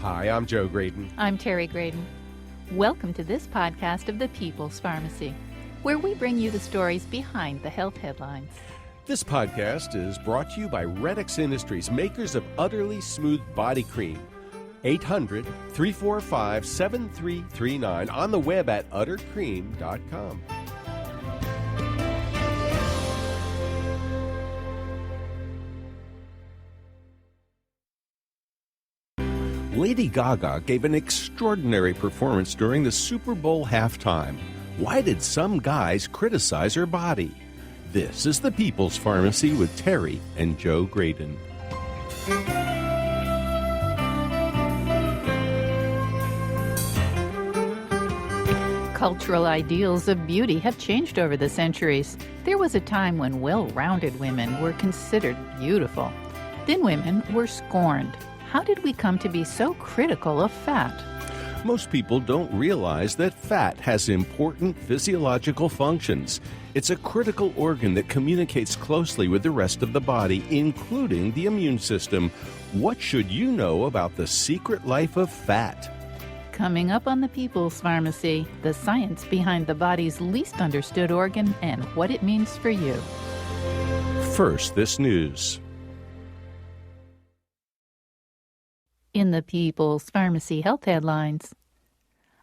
Hi, I'm Joe Graydon. I'm Terry Graydon. Welcome to this podcast of the People's Pharmacy, where we bring you the stories behind the health headlines. This podcast is brought to you by Redix Industries, makers of Utterly Smooth Body Cream. 800-345-7339, on the web at uttercream.com. Lady Gaga gave an extraordinary performance during the Super Bowl halftime. Why did some guys criticize her body? This is the People's Pharmacy with Terry and Joe Graydon. Cultural ideals of beauty have changed over the centuries. There was a time when well-rounded women were considered beautiful. Thin women were scorned. How did we come to be so critical of fat? Most people don't realize that fat has important physiological functions. It's a critical organ that communicates closely with the rest of the body, including the immune system. What should you know about the secret life of fat? Coming up on the People's Pharmacy, the science behind the body's least understood organ and what it means for you. First, this news. In the People's Pharmacy health headlines,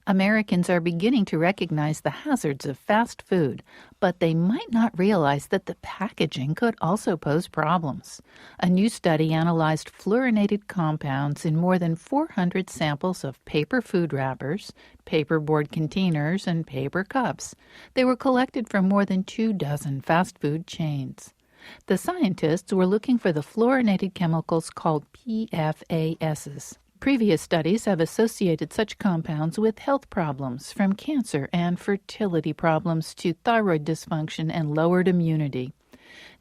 Americans are beginning to recognize the hazards of fast food, but they might not realize that the packaging could also pose problems. A new study analyzed fluorinated compounds in more than 400 samples of paper food wrappers, paperboard containers, and paper cups. They were collected from more than 24 fast food chains. The scientists were looking for the fluorinated chemicals called PFASs. Previous studies have associated such compounds with health problems, from cancer and fertility problems to thyroid dysfunction and lowered immunity.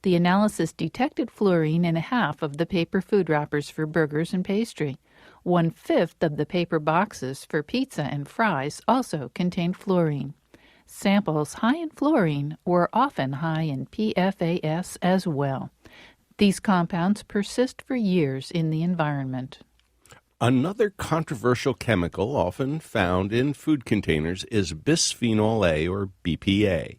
The analysis detected fluorine in half of the paper food wrappers for burgers and pastry. 1/5 of the paper boxes for pizza and fries also contained fluorine. Samples high in fluorine were often high in PFAS as well. These compounds persist for years in the environment. Another controversial chemical often found in food containers is bisphenol A, or BPA.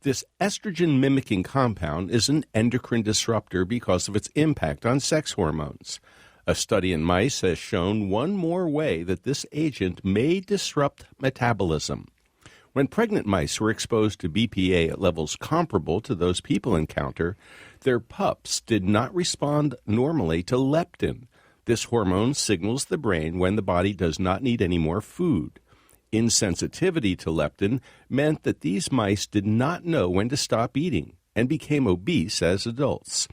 This estrogen-mimicking compound is an endocrine disruptor because of its impact on sex hormones. A study in mice has shown one more way that this agent may disrupt metabolism. When pregnant mice were exposed to BPA at levels comparable to those people encounter, their pups did not respond normally to leptin. This hormone signals the brain when the body does not need any more food. Insensitivity to leptin meant that these mice did not know when to stop eating and became obese as adults.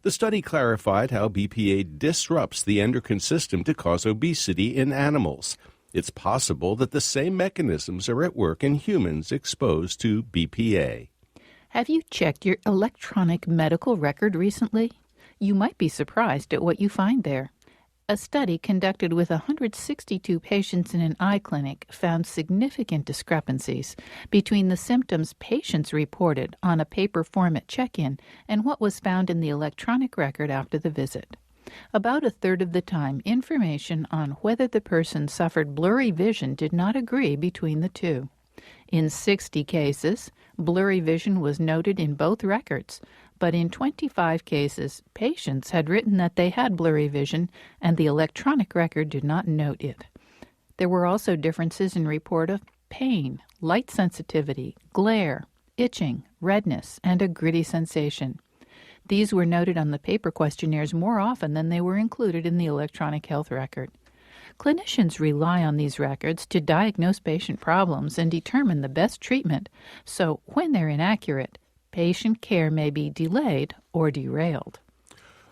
The study clarified how BPA disrupts the endocrine system to cause obesity in animals. It's possible that the same mechanisms are at work in humans exposed to BPA. Have you checked your electronic medical record recently? You might be surprised at what you find there. A study conducted with 162 patients in an eye clinic found significant discrepancies between the symptoms patients reported on a paper form at check-in and what was found in the electronic record after the visit. About a third of the time, information on whether the person suffered blurry vision did not agree between the two. In 60 cases, blurry vision was noted in both records, but in 25 cases, patients had written that they had blurry vision and the electronic record did not note it. There were also differences in report of pain, light sensitivity, glare, itching, redness, and a gritty sensation. These were noted on the paper questionnaires more often than they were included in the electronic health record. Clinicians rely on these records to diagnose patient problems and determine the best treatment, so when they're inaccurate, patient care may be delayed or derailed.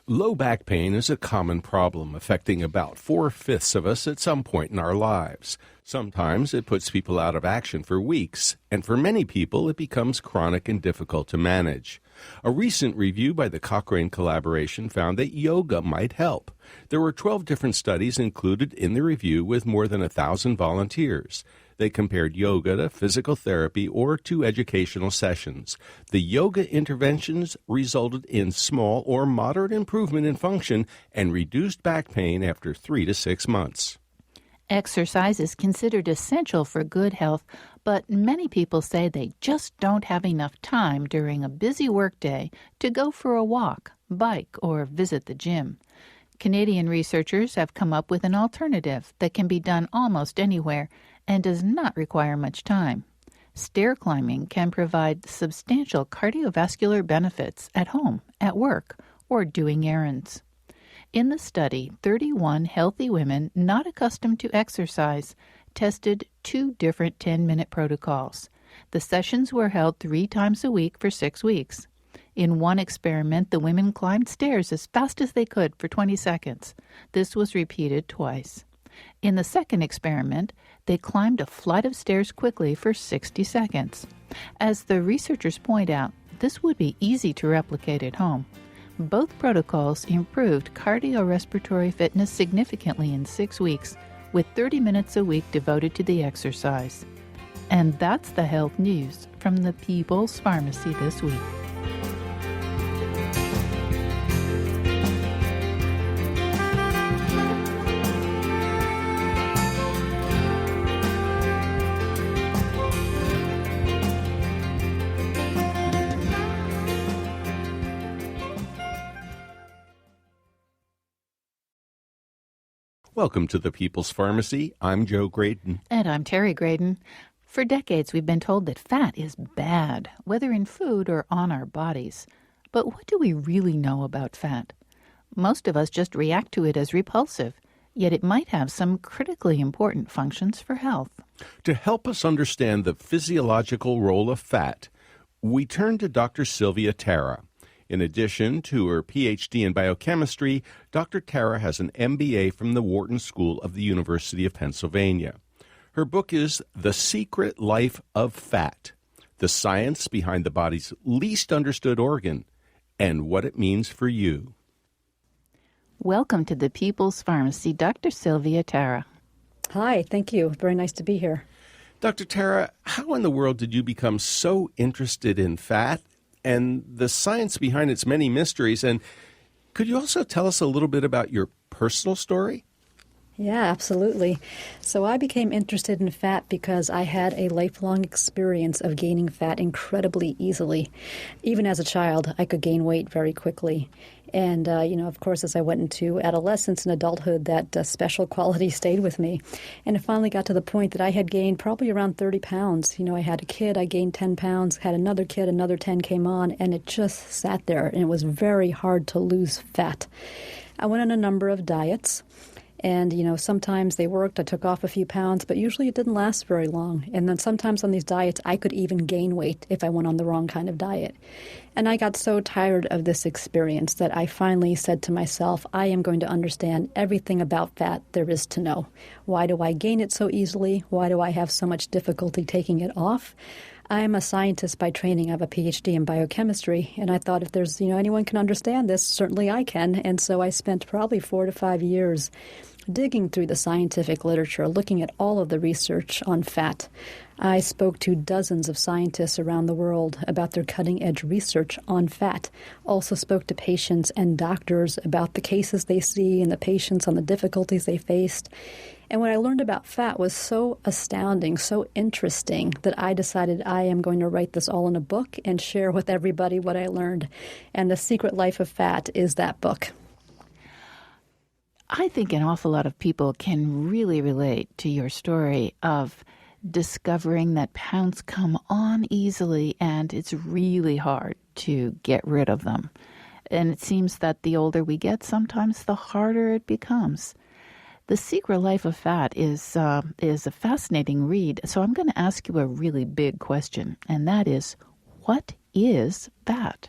Low back pain is a common problem affecting about 4/5 of us at some point in our lives. Sometimes it puts people out of action for weeks, and for many people it becomes chronic and difficult to manage. A recent review by the Cochrane Collaboration found that yoga might help. There were 12 different studies included in the review with more than 1,000 volunteers. They compared yoga to physical therapy or to educational sessions. The yoga interventions resulted in small or moderate improvement in function and reduced back pain after 3 to 6 months. Exercise is considered essential for good health, but many people say they just don't have enough time during a busy workday to go for a walk, bike, or visit the gym. Canadian researchers have come up with an alternative that can be done almost anywhere and does not require much time. Stair climbing can provide substantial cardiovascular benefits at home, at work, or doing errands. In the study, 31 healthy women not accustomed to exercise tested 2 different 10-minute protocols. The sessions were held 3 times a week for 6 weeks. In one experiment, the women climbed stairs as fast as they could for 20 seconds. This was repeated twice. In the second experiment, they climbed a flight of stairs quickly for 60 seconds. As the researchers point out, this would be easy to replicate at home. Both protocols improved cardiorespiratory fitness significantly in 6 weeks, with 30 minutes a week devoted to the exercise. And that's the health news from the People's Pharmacy this week. Welcome to the People's Pharmacy. I'm Joe Graydon. And I'm Terry Graydon. For decades, we've been told that fat is bad, whether in food or on our bodies. But what do we really know about fat? Most of us just react to it as repulsive, yet it might have some critically important functions for health. To help us understand the physiological role of fat, we turn to Dr. Sylvia Tara. In addition to her Ph.D. in biochemistry, Dr. Tara has an MBA from the Wharton School of the University of Pennsylvania. Her book is The Secret Life of Fat, the science behind the body's least understood organ, and what it means for you. Welcome to the People's Pharmacy, Dr. Sylvia Tara. Hi, thank you. Very nice to be here. Dr. Tara, how in the world did you become so interested in fat and the science behind its many mysteries? And could you also tell us a little bit about your personal story? Yeah, absolutely. So I became interested in fat because I had a lifelong experience of gaining fat incredibly easily. Even as a child, I could gain weight very quickly. And, of course, as I went into adolescence and adulthood, that special quality stayed with me. And it finally got to the point that I had gained probably around 30 pounds. I had a kid, I gained 10 pounds, had another kid, another 10 came on, and it just sat there. And it was very hard to lose fat. I went on a number of diets. And, sometimes they worked. I took off a few pounds, but usually it didn't last very long. And then sometimes on these diets, I could even gain weight if I went on the wrong kind of diet. And I got so tired of this experience that I finally said to myself, I am going to understand everything about fat there is to know. Why do I gain it so easily? Why do I have so much difficulty taking it off? I'm a scientist by training. I have a PhD in biochemistry, and I thought if there's, anyone can understand this, certainly I can. And so I spent probably 4 to 5 years digging through the scientific literature, looking at all of the research on fat. I spoke to dozens of scientists around the world about their cutting-edge research on fat. Also spoke to patients and doctors about the cases they see and the patients on the difficulties they faced. And what I learned about fat was so astounding, so interesting, that I decided I am going to write this all in a book and share with everybody what I learned. And The Secret Life of Fat is that book. I think an awful lot of people can really relate to your story of discovering that pounds come on easily and it's really hard to get rid of them. And it seems that the older we get, sometimes the harder it becomes. The Secret Life of Fat is a fascinating read. So I'm going to ask you a really big question, and that is, what is fat?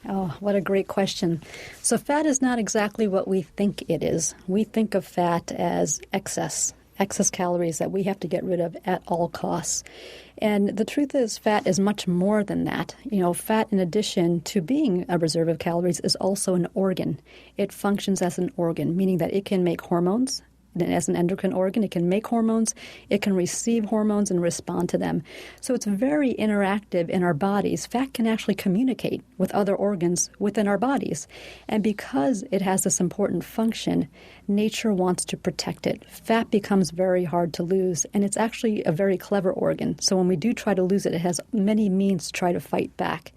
Oh, what a great question. So fat is not exactly what we think it is. We think of fat as excess calories that we have to get rid of at all costs. And the truth is, fat is much more than that. Fat, in addition to being a reserve of calories, is also an organ. It functions as an organ, meaning that it can make hormones. And as an endocrine organ, it can make hormones, it can receive hormones and respond to them. So it's very interactive in our bodies. Fat can actually communicate with other organs within our bodies. And because it has this important function, nature wants to protect it. Fat becomes very hard to lose, and it's actually a very clever organ. So when we do try to lose it, it has many means to try to fight back.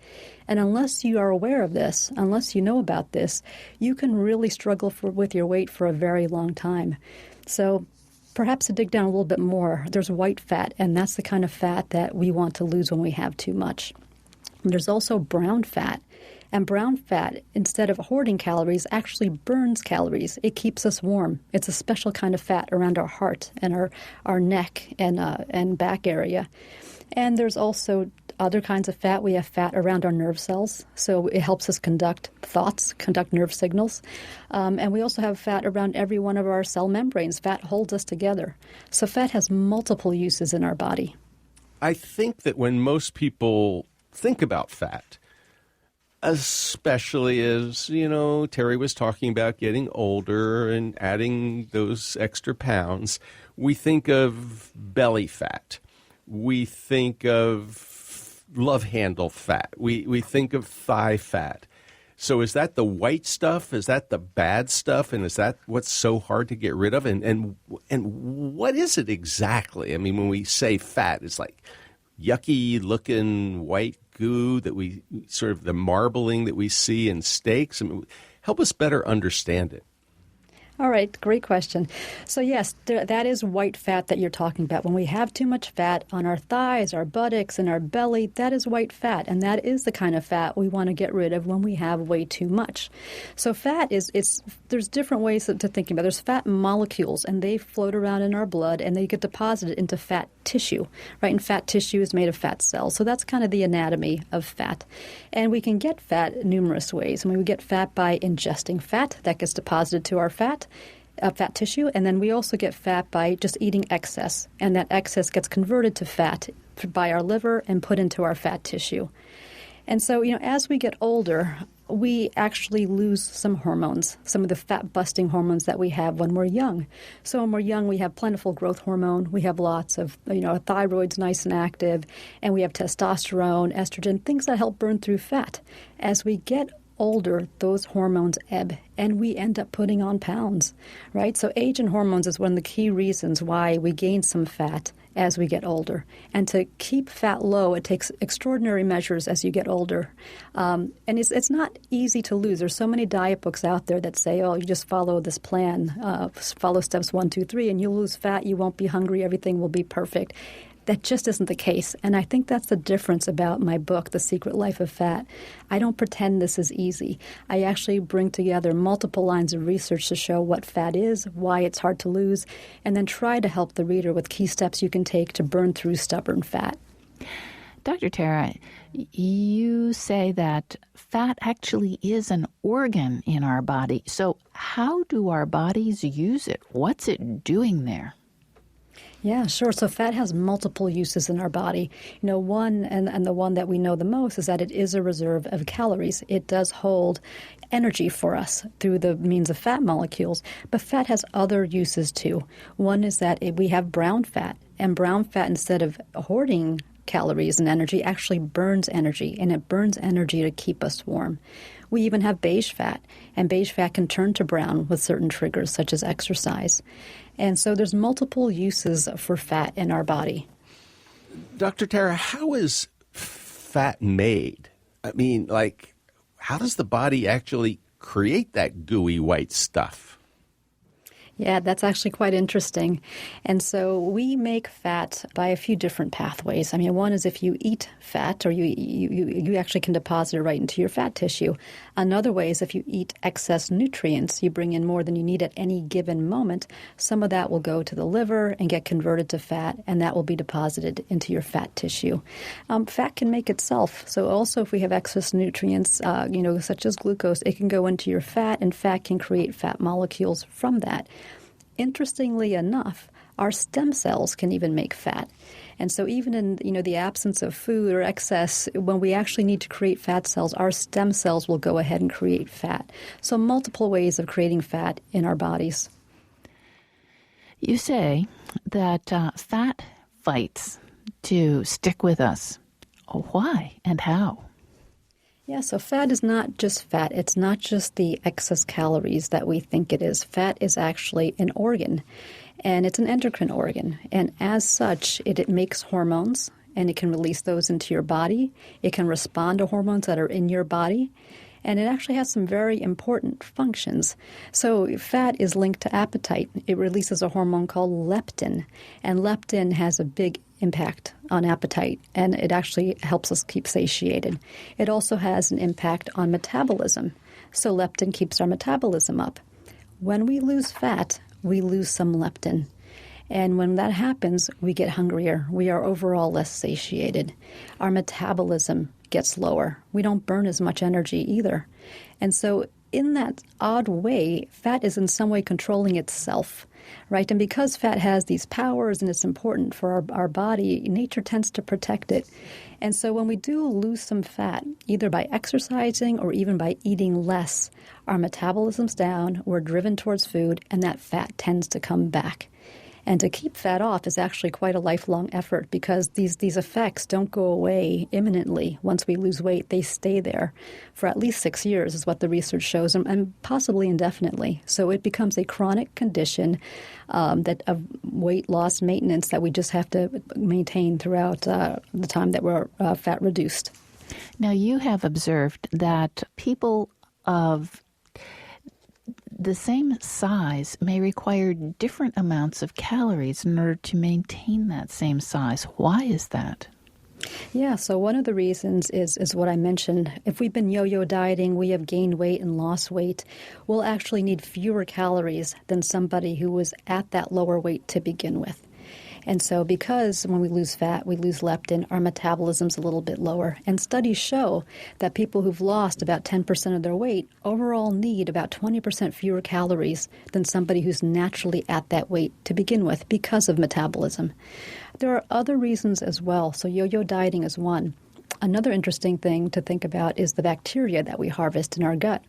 And unless you are aware of this, unless you know about this, you can really struggle with your weight for a very long time. So perhaps to dig down a little bit more, there's white fat, and that's the kind of fat that we want to lose when we have too much. There's also brown fat. And brown fat, instead of hoarding calories, actually burns calories. It keeps us warm. It's a special kind of fat around our heart and our neck and back area. And there's also other kinds of fat. We have fat around our nerve cells, so it helps us conduct thoughts, conduct nerve signals. And we also have fat around every one of our cell membranes. Fat holds us together. So fat has multiple uses in our body. I think that when most people think about fat, especially as, Terry was talking about getting older and adding those extra pounds, we think of belly fat. We think of love handle fat. We think of thigh fat. So is that the white stuff? Is that the bad stuff? And is that what's so hard to get rid of? And what is it exactly? I mean, when we say fat, it's like yucky looking white goo that we sort of the marbling that we see in steaks. I mean, help us better understand it. All right, great question. So yes, that is white fat that you're talking about. When we have too much fat on our thighs, our buttocks, and our belly, that is white fat, and that is the kind of fat we want to get rid of when we have way too much. So fat there's different ways to think about it. There's fat molecules, and they float around in our blood, and they get deposited into fat tissue, right? And fat tissue is made of fat cells. So that's kind of the anatomy of fat. And we can get fat numerous ways. I mean, we get fat by ingesting fat that gets deposited to our fat tissue, and then we also get fat by just eating excess, and that excess gets converted to fat by our liver and put into our fat tissue. And so, as we get older, we actually lose some hormones, some of the fat-busting hormones that we have when we're young. So when we're young, we have plentiful growth hormone. We have lots of, our thyroid's nice and active, and we have testosterone, estrogen, things that help burn through fat. As we get older, those hormones ebb, and we end up putting on pounds, right? So age and hormones is one of the key reasons why we gain some fat as we get older. And to keep fat low, it takes extraordinary measures as you get older. And it's not easy to lose. There's so many diet books out there that say, you just follow this plan, follow steps 1, 2, 3, and you'll lose fat, you won't be hungry, everything will be perfect. That just isn't the case. And I think that's the difference about my book, The Secret Life of Fat. I don't pretend this is easy. I actually bring together multiple lines of research to show what fat is, why it's hard to lose, and then try to help the reader with key steps you can take to burn through stubborn fat. Dr. Tara, you say that fat actually is an organ in our body. So how do our bodies use it? What's it doing there? Yeah, sure. So fat has multiple uses in our body. One, and the one that we know the most, is that it is a reserve of calories. It does hold energy for us through the means of fat molecules, but fat has other uses too. One is that we have brown fat, and brown fat, instead of hoarding calories and energy, actually burns energy, and it burns energy to keep us warm. We even have beige fat, and beige fat can turn to brown with certain triggers, such as exercise. And so there's multiple uses for fat in our body. Dr. Tara, how is fat made? I mean, how does the body actually create that gooey white stuff? Yeah, that's actually quite interesting. And so we make fat by a few different pathways. I mean, one is if you eat fat, or you actually can deposit it right into your fat tissue. Another way is if you eat excess nutrients, you bring in more than you need at any given moment, some of that will go to the liver and get converted to fat, and that will be deposited into your fat tissue. Fat can make itself. So also if we have excess nutrients, such as glucose, it can go into your fat, and fat can create fat molecules from that. Interestingly enough, our stem cells can even make fat. And so even in the absence of food or excess, when we actually need to create fat cells, our stem cells will go ahead and create fat. So multiple ways of creating fat in our bodies. You say that fat fights to stick with us. Why and how? Yeah, so fat is not just fat. It's not just the excess calories that we think it is. Fat is actually an organ, and it's an endocrine organ. And as such, it makes hormones, and it can release those into your body. It can respond to hormones that are in your body, and it actually has some very important functions. So fat is linked to appetite. It releases a hormone called leptin, and leptin has a big impact on appetite, and it actually helps us keep satiated. It also has an impact on metabolism. So leptin keeps our metabolism up. When we lose fat, we lose some leptin. And when that happens, we get hungrier. We are overall less satiated. Our metabolism gets lower. We don't burn as much energy either. And so in that odd way, fat is in some way controlling itself, right? And because fat has these powers and it's important for our body, nature tends to protect it. And so when we do lose some fat, either by exercising or even by eating less, our metabolism's down, we're driven towards food, and that fat tends to come back. And to keep fat off is actually quite a lifelong effort because these effects don't go away imminently. Once we lose weight, they stay there for at least 6 years is what the research shows, and possibly indefinitely. So it becomes a chronic condition that of weight loss maintenance that we just have to maintain throughout the time that we're fat reduced. Now, you have observed that people of the same size may require different amounts of calories in order to maintain that same size. Why is that? Yeah, so one of the reasons is what I mentioned. If we've been yo-yo dieting, we have gained weight and lost weight, we'll actually need fewer calories than somebody who was at that lower weight to begin with. And so because when we lose fat, we lose leptin, our metabolism's a little bit lower. And studies show that people who've lost about 10% of their weight overall need about 20% fewer calories than somebody who's naturally at that weight to begin with because of metabolism. There are other reasons as well. So yo-yo dieting is one. Another interesting thing to think about is the bacteria that we harvest in our gut.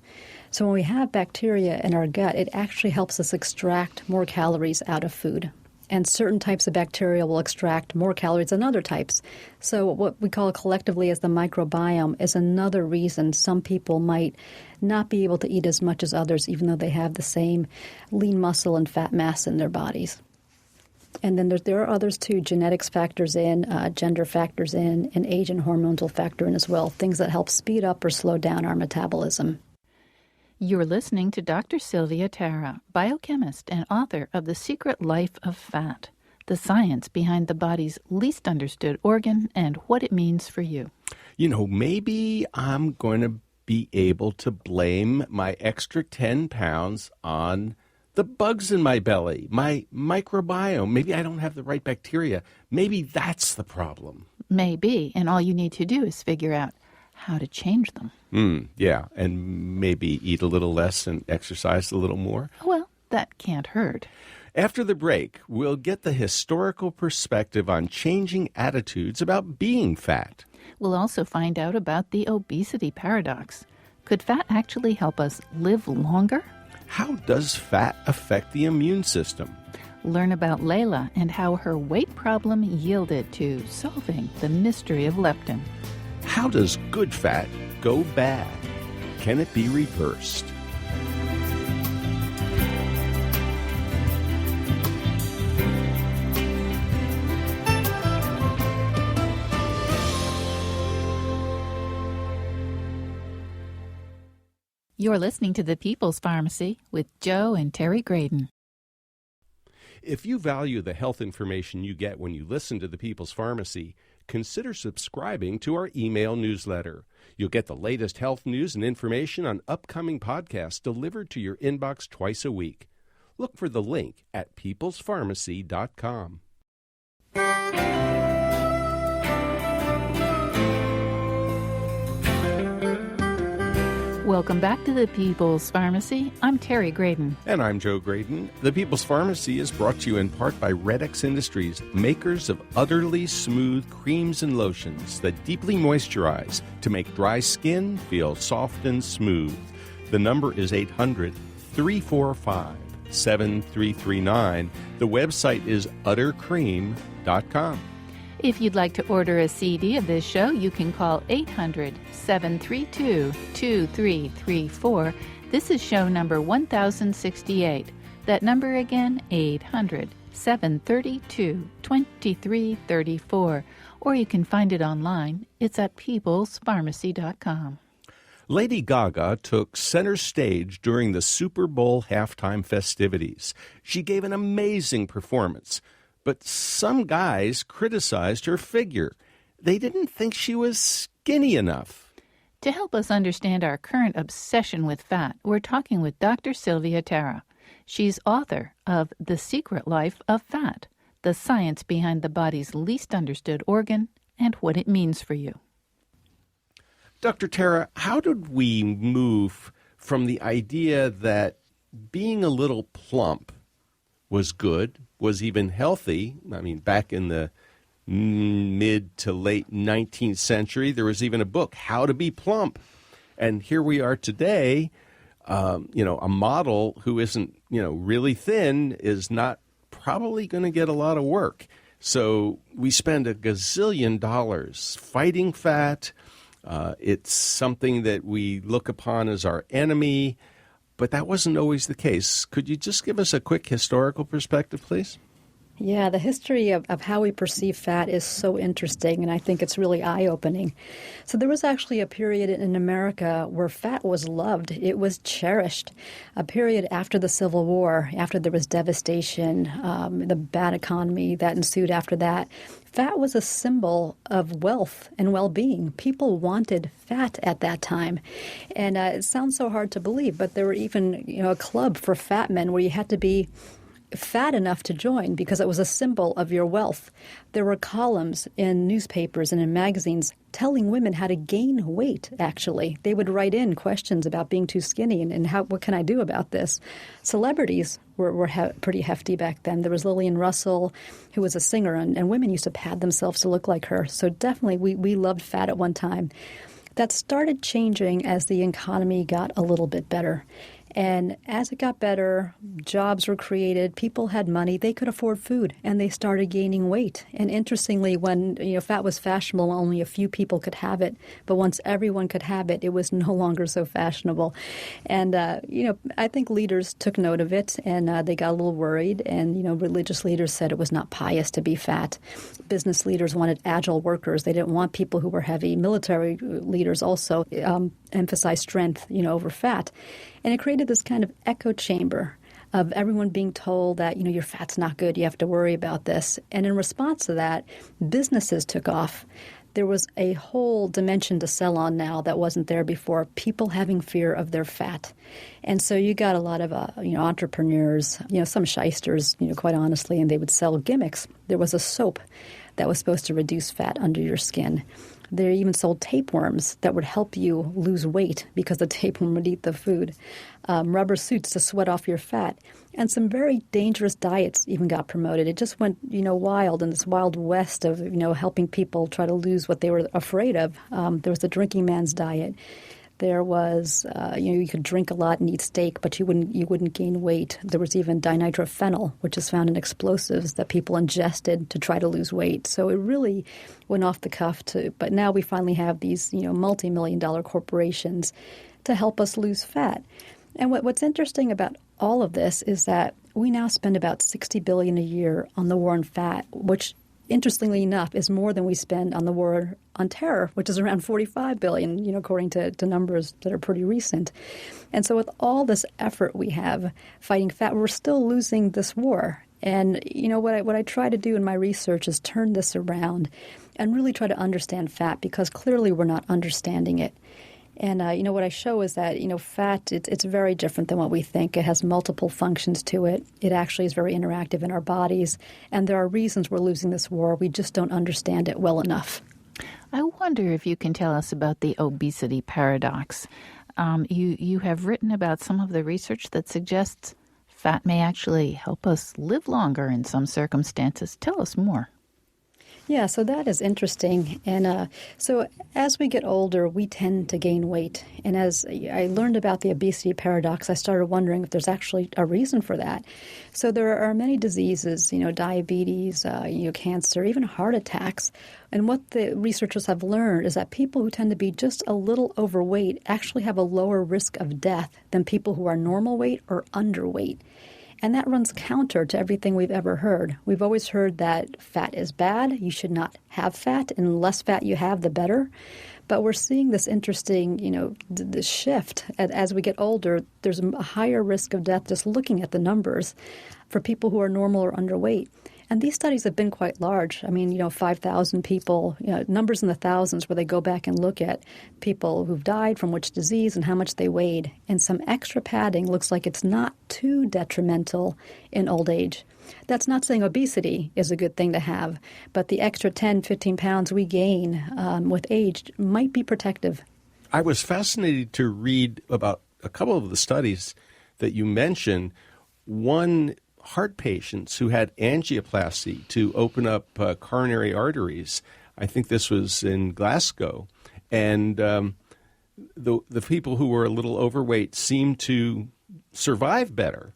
So when we have bacteria in our gut, it actually helps us extract more calories out of food. And certain types of bacteria will extract more calories than other types. So what we call collectively as the microbiome is another reason some people might not be able to eat as much as others, even though they have the same lean muscle and fat mass in their bodies. And then there are others too. Genetics factors in, gender factors in, and age and hormones will factor in as well, things that help speed up or slow down our metabolism. You're listening to Dr. Sylvia Tara, biochemist and author of The Secret Life of Fat, the science behind the body's least understood organ and what it means for you. You know, maybe I'm going to be able to blame my extra 10 pounds on the bugs in my belly, my microbiome. Maybe I don't have the right bacteria. Maybe that's the problem. Maybe, and all you need to do is figure out how to change them. Yeah, and maybe eat a little less and exercise a little more. Well, that can't hurt. After the break, we'll get the historical perspective on changing attitudes about being fat. We'll also find out about the obesity paradox. Could fat actually help us live longer? How does fat affect the immune system? Learn about Layla and how her weight problem yielded to solving the mystery of leptin. How does good fat go bad? Can it be reversed? You're listening to The People's Pharmacy with Joe and Terry Graydon. If you value the health information you get when you listen to The People's Pharmacy, consider subscribing to our email newsletter. You'll get the latest health news and information on upcoming podcasts delivered to your inbox twice a week. Look for the link at peoplespharmacy.com. Welcome back to The People's Pharmacy. I'm Terry Graydon. And I'm Joe Graydon. The People's Pharmacy is brought to you in part by Red X Industries, makers of utterly smooth creams and lotions that deeply moisturize to make dry skin feel soft and smooth. The number is 800-345-7339. The website is uttercream.com. If you'd like to order a CD of this show, you can call 800-732-2334. This is show number 1068. That number again, 800-732-2334. Or you can find it online. It's at peoplespharmacy.com. Lady Gaga took center stage during the Super Bowl halftime festivities. She gave an amazing performance, but some guys criticized her figure. They didn't think she was skinny enough. To help us understand our current obsession with fat, we're talking with Dr. Sylvia Tara. She's author of The Secret Life of Fat, the science behind the body's least understood organ and what it means for you. Dr. Tara, how did we move from the idea that being a little plump was good, was even healthy? I mean, back in the mid to late 19th century, there was even a book, How to Be Plump. And here we are today, a model who isn't, really thin is not probably going to get a lot of work. So we spend a gazillion dollars fighting fat. It's something that we look upon as our enemy, but that wasn't always the case. Could you just give us a quick historical perspective, please? Yeah, the history of how we perceive fat is so interesting, and I think it's really eye-opening. So there was actually a period in America where fat was loved. It was cherished. A period after the Civil War, after there was devastation, the bad economy that ensued after that. Fat was a symbol of wealth and well-being. People wanted fat at that time. And it sounds so hard to believe, but there were even a club for fat men where you had to be fat enough to join because it was a symbol of your wealth. There were columns in newspapers and in magazines telling women how to gain weight, actually. They would write in questions about being too skinny and what can I do about this? Celebrities were pretty hefty back then. There was Lillian Russell, who was a singer, and women used to pad themselves to look like her. So definitely we loved fat at one time. That started changing as the economy got a little bit better. And as it got better, jobs were created, people had money, they could afford food, and they started gaining weight. And interestingly, when fat was fashionable, only a few people could have it. But once everyone could have it, it was no longer so fashionable. And, I think leaders took note of it, and they got a little worried. And, religious leaders said it was not pious to be fat. Business leaders wanted agile workers. They didn't want people who were heavy. Military leaders also emphasized strength, over fat. And it created this kind of echo chamber of everyone being told that, your fat's not good, you have to worry about this. And in response to that, businesses took off. There was a whole dimension to sell on now that wasn't there before, people having fear of their fat. And so you got a lot of, entrepreneurs, some shysters, quite honestly, and they would sell gimmicks. There was a soap that was supposed to reduce fat under your skin. They even sold tapeworms that would help you lose weight because the tapeworm would eat the food. Rubber suits to sweat off your fat. And some very dangerous diets even got promoted. It just went, wild in this wild west of, helping people try to lose what they were afraid of. There was the drinking man's diet. There was, you could drink a lot and eat steak, but you wouldn't gain weight. There was even dinitrophenol, which is found in explosives that people ingested to try to lose weight. So it really went off the cuff. But now we finally have these, multi-million-dollar corporations to help us lose fat. And what's interesting about all of this is that we now spend about $60 billion a year on the war on fat, which, interestingly enough, is more than we spend on the war on terror, which is around $45 billion, according to numbers that are pretty recent. And so with all this effort we have fighting fat, we're still losing this war. And, what I try to do in my research is turn this around and really try to understand fat, because clearly we're not understanding it. And, what I show is that, fat, it's very different than what we think. It has multiple functions to it. It actually is very interactive in our bodies. And there are reasons we're losing this war. We just don't understand it well enough. I wonder if you can tell us about the obesity paradox. You have written about some of the research that suggests fat may actually help us live longer in some circumstances. Tell us more. Yeah, so that is interesting. And so as we get older, we tend to gain weight. And as I learned about the obesity paradox, I started wondering if there's actually a reason for that. So there are many diseases, diabetes, cancer, even heart attacks. And what the researchers have learned is that people who tend to be just a little overweight actually have a lower risk of death than people who are normal weight or underweight. And that runs counter to everything we've ever heard. We've always heard that fat is bad. You should not have fat, and the less fat you have, the better. But we're seeing this interesting, the shift. As we get older, there's a higher risk of death just looking at the numbers for people who are normal or underweight. And these studies have been quite large. I mean, 5,000 people, numbers in the thousands where they go back and look at people who've died from which disease and how much they weighed. And some extra padding looks like it's not too detrimental in old age. That's not saying obesity is a good thing to have, but the extra 10, 15 pounds we gain with age might be protective. I was fascinated to read about a couple of the studies that you mentioned. One, heart patients who had angioplasty to open up coronary arteries. I think this was in Glasgow. And the people who were a little overweight seemed to survive better.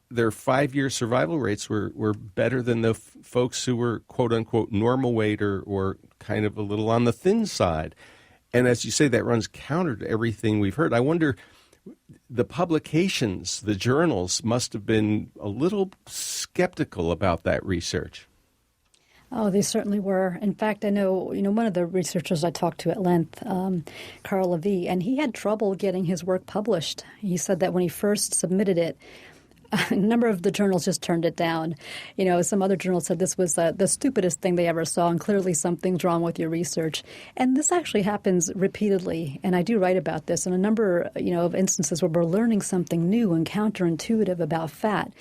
Their 5-year survival rates were better than the folks who were, quote-unquote, normal weight or kind of a little on the thin side. And as you say, that runs counter to everything we've heard. I wonder, the publications, the journals, must have been a little skeptical about that research. Oh, they certainly were. In fact, I know, one of the researchers I talked to at length, Carl Levy, and he had trouble getting his work published. He said that when he first submitted it, a number of the journals just turned it down. Some other journals said this was the stupidest thing they ever saw, and clearly something's wrong with your research. And this actually happens repeatedly, and I do write about this in a number, of instances where we're learning something new and counterintuitive about fat.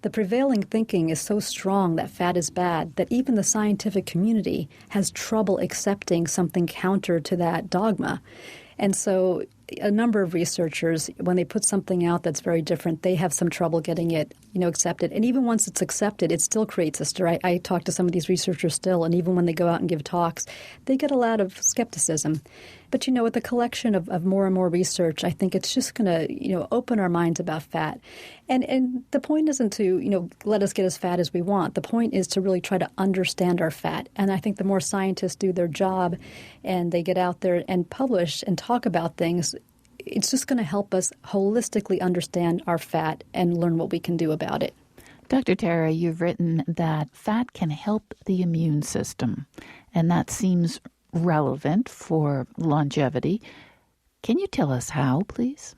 The prevailing thinking is so strong that fat is bad that even the scientific community has trouble accepting something counter to that dogma. And so a number of researchers, when they put something out that's very different, they have some trouble getting it, accepted. And even once it's accepted, it still creates a stir. I talk to some of these researchers still, and even when they go out and give talks, they get a lot of skepticism. But, with the collection of more and more research, I think it's just going to, open our minds about fat. And the point isn't to, let us get as fat as we want. The point is to really try to understand our fat. And I think the more scientists do their job and they get out there and publish and talk about things, it's just going to help us holistically understand our fat and learn what we can do about it. Dr. Tara, you've written that fat can help the immune system, and that seems relevant for longevity. Can you tell us how, please?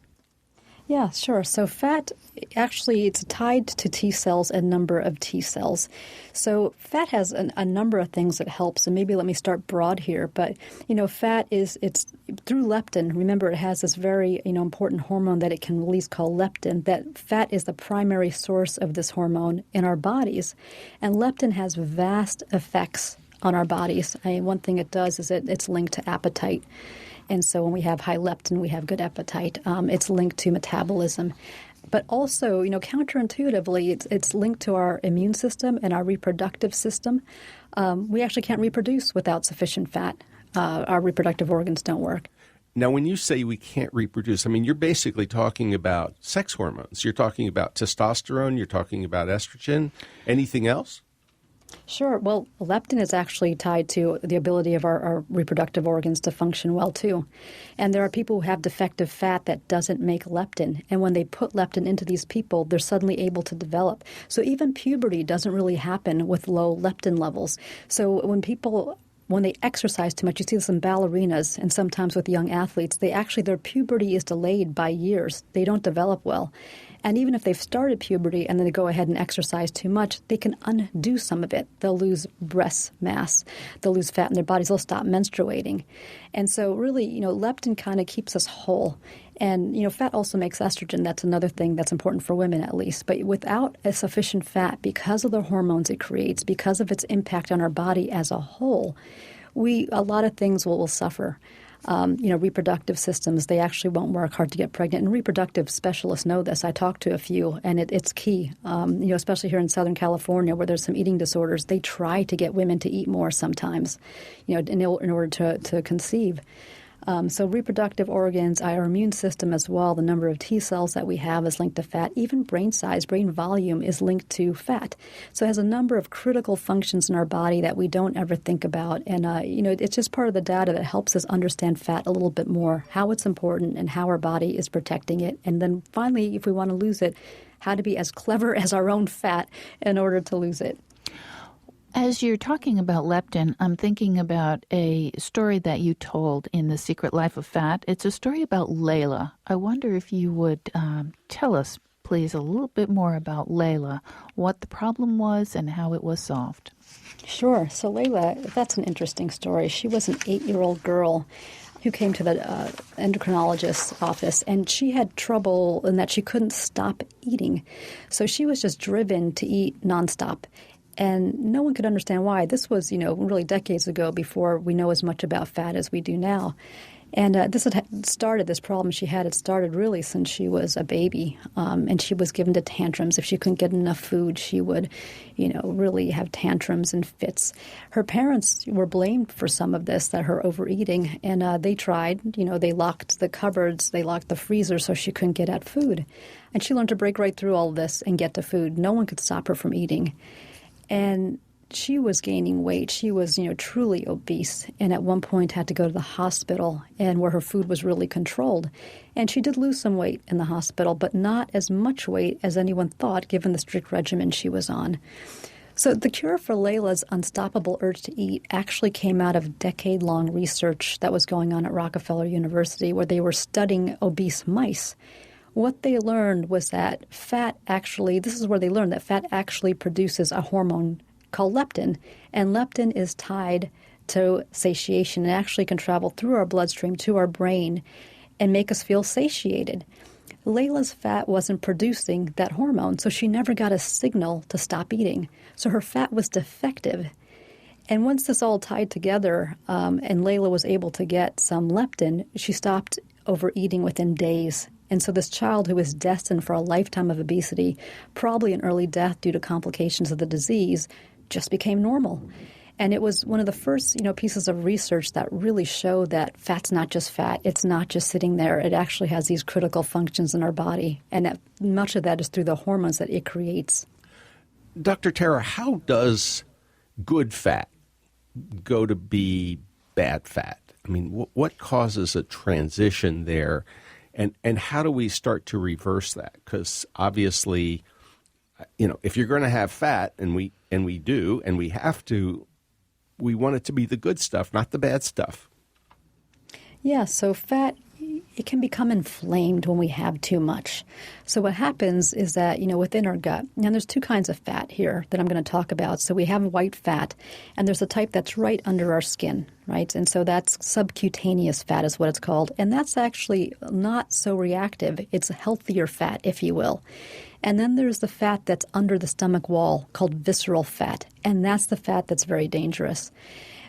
Yeah, sure. So fat, actually, it's tied to T cells and number of T cells. So fat has a number of things that helps, and maybe let me start broad here. But, fat it's through leptin. Remember, it has this very, important hormone that it can release called leptin. That fat is the primary source of this hormone in our bodies. And leptin has vast effects on our bodies. One thing it does is it's linked to appetite. And so when we have high leptin, we have good appetite. It's linked to metabolism. But also, counterintuitively, it's linked to our immune system and our reproductive system. We actually can't reproduce without sufficient fat. Our reproductive organs don't work. Now, when you say we can't reproduce, you're basically talking about sex hormones. You're talking about testosterone. You're talking about estrogen. Anything else? Sure. Well, leptin is actually tied to the ability of our reproductive organs to function well, too. And there are people who have defective fat that doesn't make leptin. And when they put leptin into these people, they're suddenly able to develop. So even puberty doesn't really happen with low leptin levels. So when they exercise too much, you see this in ballerinas and sometimes with young athletes, their puberty is delayed by years. They don't develop well. And even if they've started puberty and then they go ahead and exercise too much, they can undo some of it. They'll lose breast mass. They'll lose fat in their bodies. They'll stop menstruating. And so really, leptin kind of keeps us whole. And, fat also makes estrogen. That's another thing that's important for women, at least. But without a sufficient fat, because of the hormones it creates, because of its impact on our body as a whole, a lot of things will suffer. reproductive systems. They actually won't work hard to get pregnant. And reproductive specialists know this. I talked to a few, and it's key, especially here in Southern California where there's some eating disorders. They try to get women to eat more sometimes, in order to conceive. So reproductive organs, our immune system as well, the number of T cells that we have is linked to fat. Even brain size, brain volume is linked to fat. So it has a number of critical functions in our body that we don't ever think about. And, it's just part of the data that helps us understand fat a little bit more, how it's important and how our body is protecting it. And then finally, if we want to lose it, how to be as clever as our own fat in order to lose it. As you're talking about leptin, I'm thinking about a story that you told in The Secret Life of Fat. It's a story about Layla. I wonder if you would tell us, please, a little bit more about Layla, what the problem was and how it was solved. Sure. So Layla, that's an interesting story. She was an 8-year-old girl who came to the endocrinologist's office, and she had trouble in that she couldn't stop eating. So she was just driven to eat nonstop. And no one could understand why. This was, really decades ago before we know as much about fat as we do now. And this problem she had, it started really since she was a baby. And she was given to tantrums. If she couldn't get enough food, she would, really have tantrums and fits. Her parents were blamed for some of this, that her overeating. And they tried, they locked the cupboards, they locked the freezer so she couldn't get at food. And she learned to break right through all of this and get to food. No one could stop her from eating. And she was gaining weight. She was, truly obese, and at one point had to go to the hospital, and where her food was really controlled. And she did lose some weight in the hospital, but not as much weight as anyone thought, given the strict regimen she was on. So the cure for Layla's unstoppable urge to eat actually came out of decade-long research that was going on at Rockefeller University, where they were studying obese mice. What they learned was that fat actually produces a hormone called leptin, and leptin is tied to satiation and actually can travel through our bloodstream to our brain and make us feel satiated. Layla's fat wasn't producing that hormone, so she never got a signal to stop eating. So her fat was defective. And once this all tied together and Layla was able to get some leptin, she stopped overeating within days. And so this child who was destined for a lifetime of obesity, probably an early death due to complications of the disease, just became normal. And it was one of the first, pieces of research that really showed that fat's not just fat. It's not just sitting there. It actually has these critical functions in our body. And that much of that is through the hormones that it creates. Dr. Tara, how does good fat go to be bad fat? I mean, what causes a transition there? And how do we start to reverse that? Because obviously, if you're going to have fat, and we do, and we have to, we want it to be the good stuff, not the bad stuff. Yeah, so fat, it can become inflamed when we have too much. So what happens is that, within our gut, and there's two kinds of fat here that I'm going to talk about. So we have white fat, and there's a type that's right under our skin, right? And so that's subcutaneous fat is what it's called. And that's actually not so reactive. It's a healthier fat, if you will. And then there's the fat that's under the stomach wall called visceral fat, and that's the fat that's very dangerous.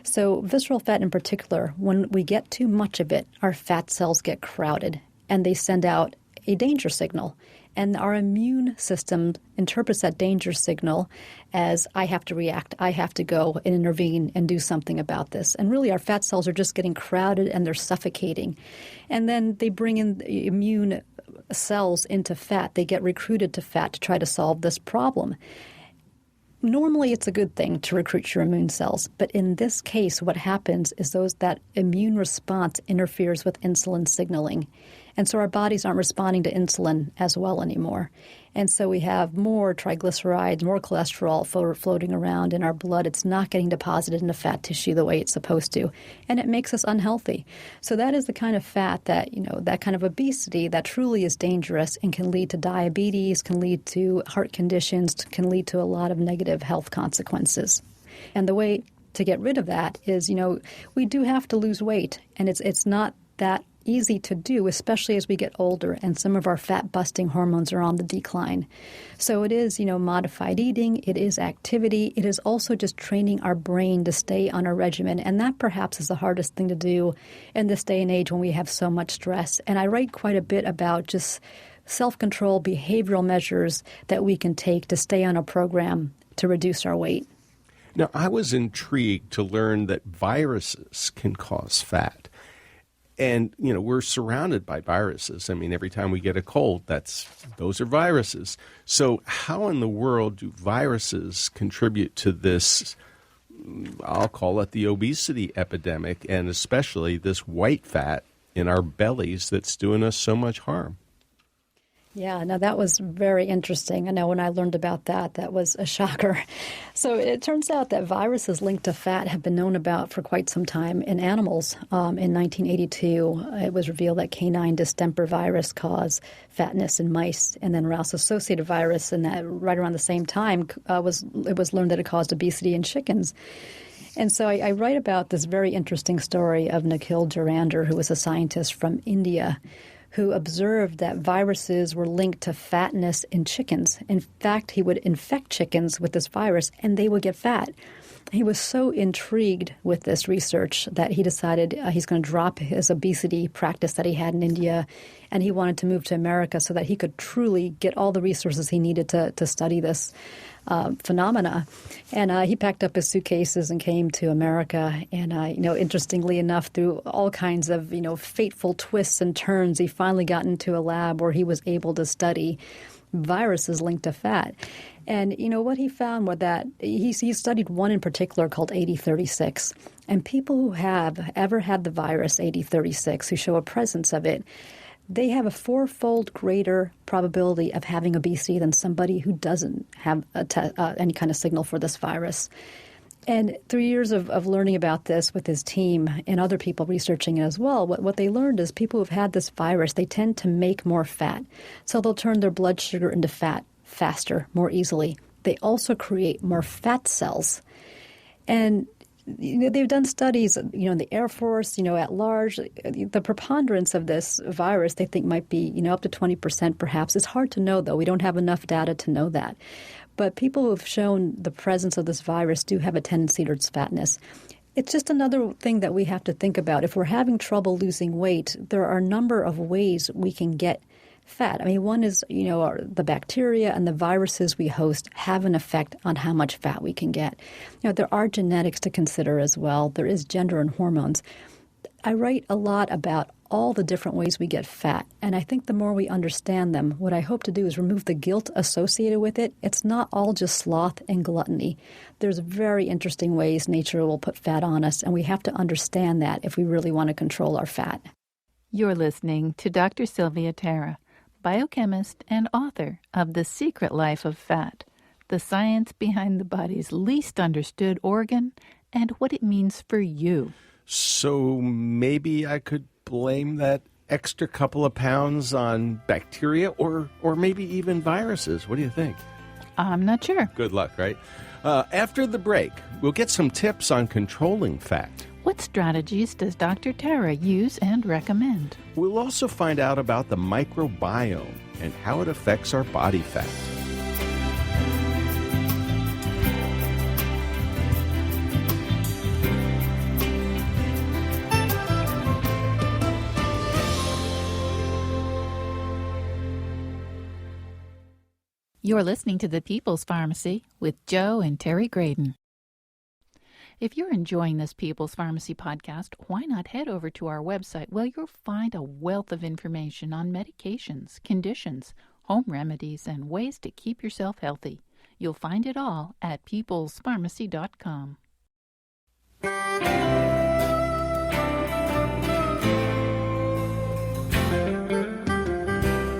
So visceral fat in particular, when we get too much of it, our fat cells get crowded and they send out a danger signal. And our immune system interprets that danger signal as, I have to react, I have to go and intervene and do something about this. And really our fat cells are just getting crowded and they're suffocating. And then they bring in the immune cells into fat. They get recruited to fat to try to solve this problem. Normally, it's a good thing to recruit your immune cells, but in this case, what happens is that immune response interferes with insulin signaling, and so our bodies aren't responding to insulin as well anymore. And so we have more triglycerides, more cholesterol floating around in our blood. It's not getting deposited into fat tissue the way it's supposed to, and it makes us unhealthy. So that is the kind of fat that, that kind of obesity that truly is dangerous and can lead to diabetes, can lead to heart conditions, can lead to a lot of negative health consequences. And the way to get rid of that is, we do have to lose weight, and it's not that easy to do, especially as we get older and some of our fat-busting hormones are on the decline. So it is, modified eating, it is activity, it is also just training our brain to stay on a regimen. And that perhaps is the hardest thing to do in this day and age when we have so much stress. And I write quite a bit about just self-control, behavioral measures that we can take to stay on a program to reduce our weight. Now, I was intrigued to learn that viruses can cause fat. And, we're surrounded by viruses. I mean, every time we get a cold, those are viruses. So how in the world do viruses contribute to this, I'll call it the obesity epidemic, and especially this white fat in our bellies that's doing us so much harm? Yeah, no, that was very interesting. I know when I learned about that, that was a shocker. So it turns out that viruses linked to fat have been known about for quite some time in animals. In 1982, it was revealed that canine distemper virus caused fatness in mice, and then Rouse-associated virus, and that right around the same time it was learned that it caused obesity in chickens. And so I write about this very interesting story of Nikhil Jurander, who was a scientist from India, who observed that viruses were linked to fatness in chickens. In fact, he would infect chickens with this virus, and they would get fat. He was so intrigued with this research that he decided he's going to drop his obesity practice that he had in India, and he wanted to move to America so that he could truly get all the resources he needed to study this phenomena. And he packed up his suitcases and came to America. And, interestingly enough, through all kinds of, fateful twists and turns, he finally got into a lab where he was able to study viruses linked to fat. And, what he found was that he studied one in particular called 8036. And people who have ever had the virus 8036, who show a presence of it, they have a 4-fold greater probability of having obesity than somebody who doesn't have any kind of signal for this virus. And 3 years of learning about this with his team and other people researching it as well, what they learned is people who've had this virus, they tend to make more fat. So they'll turn their blood sugar into fat faster, more easily. They also create more fat cells. And they've done studies, in the Air Force, at large. The preponderance of this virus, they think, might be, up to 20% perhaps. It's hard to know, though. We don't have enough data to know that. But people who have shown the presence of this virus do have a tendency towards fatness. It's just another thing that we have to think about. If we're having trouble losing weight, there are a number of ways we can get fat. I mean, one is, the bacteria and the viruses we host have an effect on how much fat we can get. There are genetics to consider as well. There is gender and hormones. I write a lot about all the different ways we get fat, and I think the more we understand them, what I hope to do is remove the guilt associated with it. It's not all just sloth and gluttony. There's very interesting ways nature will put fat on us, and we have to understand that if we really want to control our fat. You're listening to Dr. Sylvia Tara, biochemist and author of The Secret Life of Fat, the science behind the body's least understood organ and what it means for you. So maybe I could blame that extra couple of pounds on bacteria or maybe even viruses. What do you think? I'm not sure. Good luck, right? After the break, we'll get some tips on controlling fat. What strategies does Dr. Tara use and recommend? We'll also find out about the microbiome and how it affects our body fat. You're listening to The People's Pharmacy with Joe and Terry Graydon. If you're enjoying this People's Pharmacy podcast, why not head over to our website? Well, you'll find a wealth of information on medications, conditions, home remedies, and ways to keep yourself healthy. You'll find it all at peoplespharmacy.com.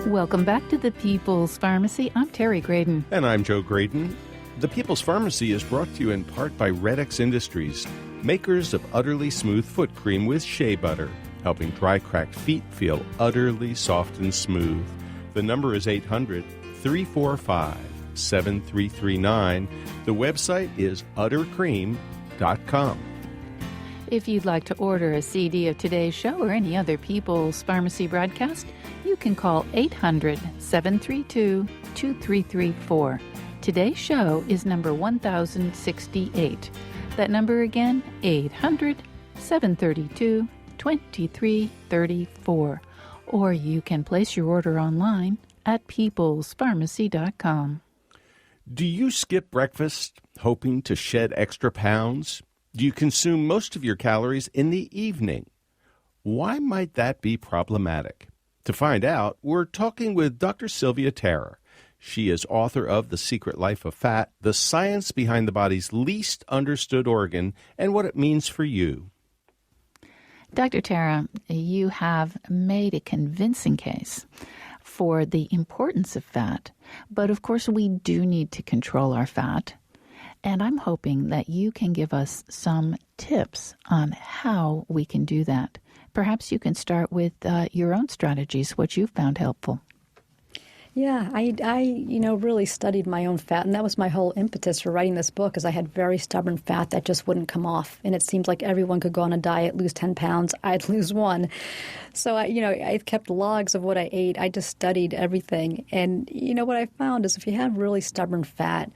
Welcome back to the People's Pharmacy. I'm Terry Graydon. And I'm Joe Graydon. The People's Pharmacy is brought to you in part by Red X Industries, makers of Utterly Smooth Foot Cream with shea butter, helping dry, cracked feet feel utterly soft and smooth. The number is 800-345-7339. The website is uttercream.com. If you'd like to order a CD of today's show or any other People's Pharmacy broadcast, you can call 800-732-2334. Today's show is number 1068. That number again, 800-732-2334. Or you can place your order online at peoplespharmacy.com. Do you skip breakfast hoping to shed extra pounds? Do you consume most of your calories in the evening? Why might that be problematic? To find out, we're talking with Dr. Sylvia Tara. She is author of The Secret Life of Fat, The Science Behind the Body's Least Understood Organ, and What It Means for You. Dr. Tara, you have made a convincing case for the importance of fat, but of course we do need to control our fat. And I'm hoping that you can give us some tips on how we can do that. Perhaps you can start with your own strategies, what you've found helpful. Yeah, I really studied my own fat, and that was my whole impetus for writing this book, is I had very stubborn fat that just wouldn't come off, and it seemed like everyone could go on a diet, lose 10 pounds, I'd lose 1. So, I kept logs of what I ate. I just studied everything, and, what I found is if you have really stubborn fat,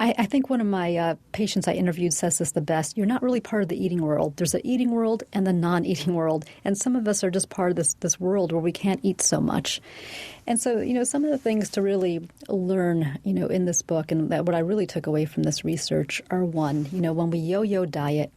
I think one of my patients I interviewed says this the best. You're not really part of the eating world. There's the eating world and the non-eating world. And some of us are just part of this world where we can't eat so much. And so, some of the things to really learn, in this book and that what I really took away from this research are, one, when we yo-yo diet,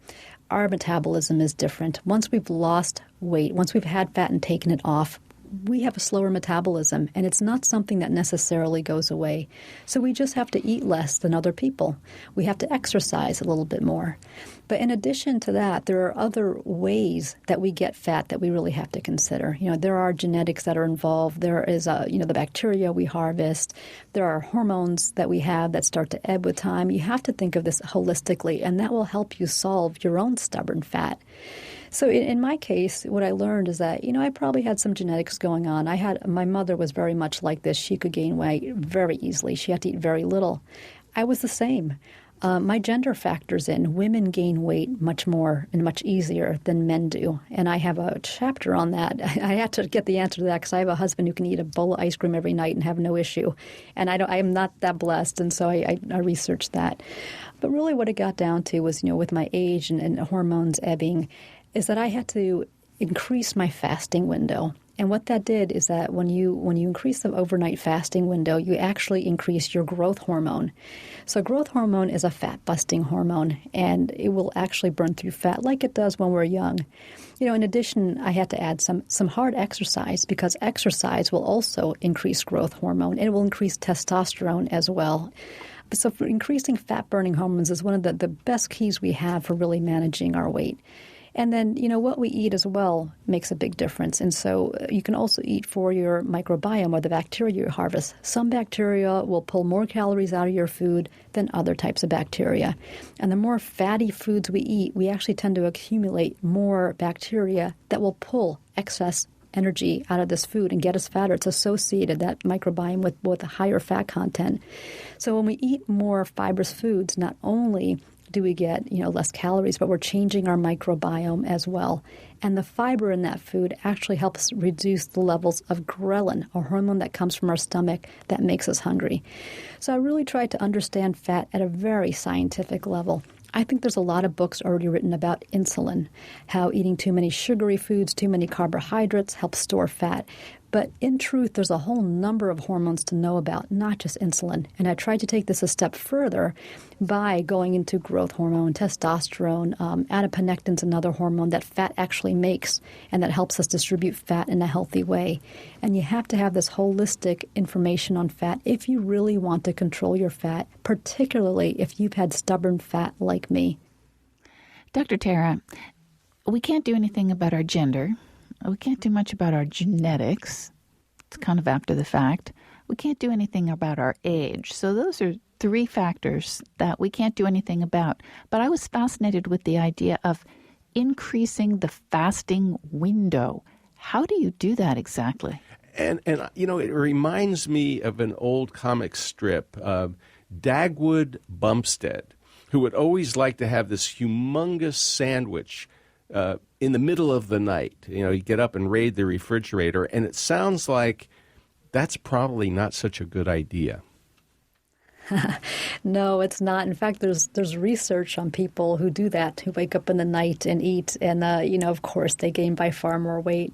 our metabolism is different. Once we've lost weight, once we've had fat and taken it off, we have a slower metabolism, and it's not something that necessarily goes away. So we just have to eat less than other people. We have to exercise a little bit more. But in addition to that, there are other ways that we get fat that we really have to consider. There are genetics that are involved. There is, the bacteria we harvest. There are hormones that we have that start to ebb with time. You have to think of this holistically, and that will help you solve your own stubborn fat. So in my case, what I learned is that, I probably had some genetics going on. My mother was very much like this. She could gain weight very easily. She had to eat very little. I was the same. My gender factors in. Women gain weight much more and much easier than men do. And I have a chapter on that. I had to get the answer to that because I have a husband who can eat a bowl of ice cream every night and have no issue. And I am not that blessed, and so I researched that. But really what it got down to was, with my age and hormones ebbing, is that I had to increase my fasting window. And what that did is that when you increase the overnight fasting window, you actually increase your growth hormone. So growth hormone is a fat-busting hormone, and it will actually burn through fat like it does when we're young. In addition, I had to add some hard exercise, because exercise will also increase growth hormone. It will increase testosterone as well. So for increasing fat-burning hormones is one of the best keys we have for really managing our weight. And then, what we eat as well makes a big difference. And so you can also eat for your microbiome, or the bacteria you harvest. Some bacteria will pull more calories out of your food than other types of bacteria. And the more fatty foods we eat, we actually tend to accumulate more bacteria that will pull excess energy out of this food and get us fatter. It's associated, that microbiome, with a higher fat content. So when we eat more fibrous foods, not only do we get, less calories, but we're changing our microbiome as well. And the fiber in that food actually helps reduce the levels of ghrelin, a hormone that comes from our stomach that makes us hungry. So I really tried to understand fat at a very scientific level. I think there's a lot of books already written about insulin, how eating too many sugary foods, too many carbohydrates helps store fat. But in truth, there's a whole number of hormones to know about, not just insulin. And I tried to take this a step further by going into growth hormone, testosterone, adiponectin's another hormone that fat actually makes, and that helps us distribute fat in a healthy way. And you have to have this holistic information on fat if you really want to control your fat, particularly if you've had stubborn fat like me. Dr. Tara, we can't do anything about our gender. We can't do much about our genetics. It's kind of after the fact. We can't do anything about our age. So those are 3 factors that we can't do anything about. But I was fascinated with the idea of increasing the fasting window. How do you do that exactly? And it reminds me of an old comic strip, Dagwood Bumpstead, who would always like to have this humongous sandwich in the middle of the night. You get up and raid the refrigerator, and it sounds like that's probably not such a good idea. No, it's not. In fact, there's research on people who do that, who wake up in the night and eat, and of course, they gain by far more weight.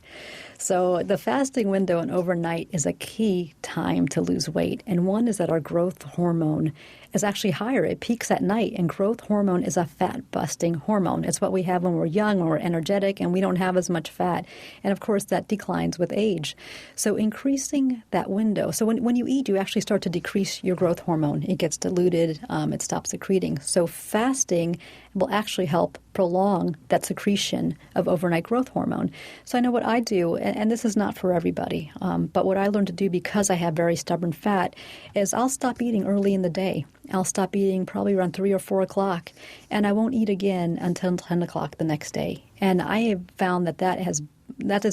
So the fasting window and overnight is a key time to lose weight. And one is that our growth hormone is actually higher. It peaks at night, and growth hormone is a fat-busting hormone. It's what we have when we're young, when we're energetic, and we don't have as much fat. And, of course, that declines with age. So increasing that window. So when you eat, you actually start to decrease your growth hormone. It gets diluted. It stops secreting. So fasting will actually help prolong that secretion of overnight growth hormone. So I know what I do, and this is not for everybody, but what I learned to do because I have very stubborn fat is I'll stop eating early in the day. I'll stop eating probably around 3 or 4 o'clock, and I won't eat again until 10 o'clock the next day. And I have found that has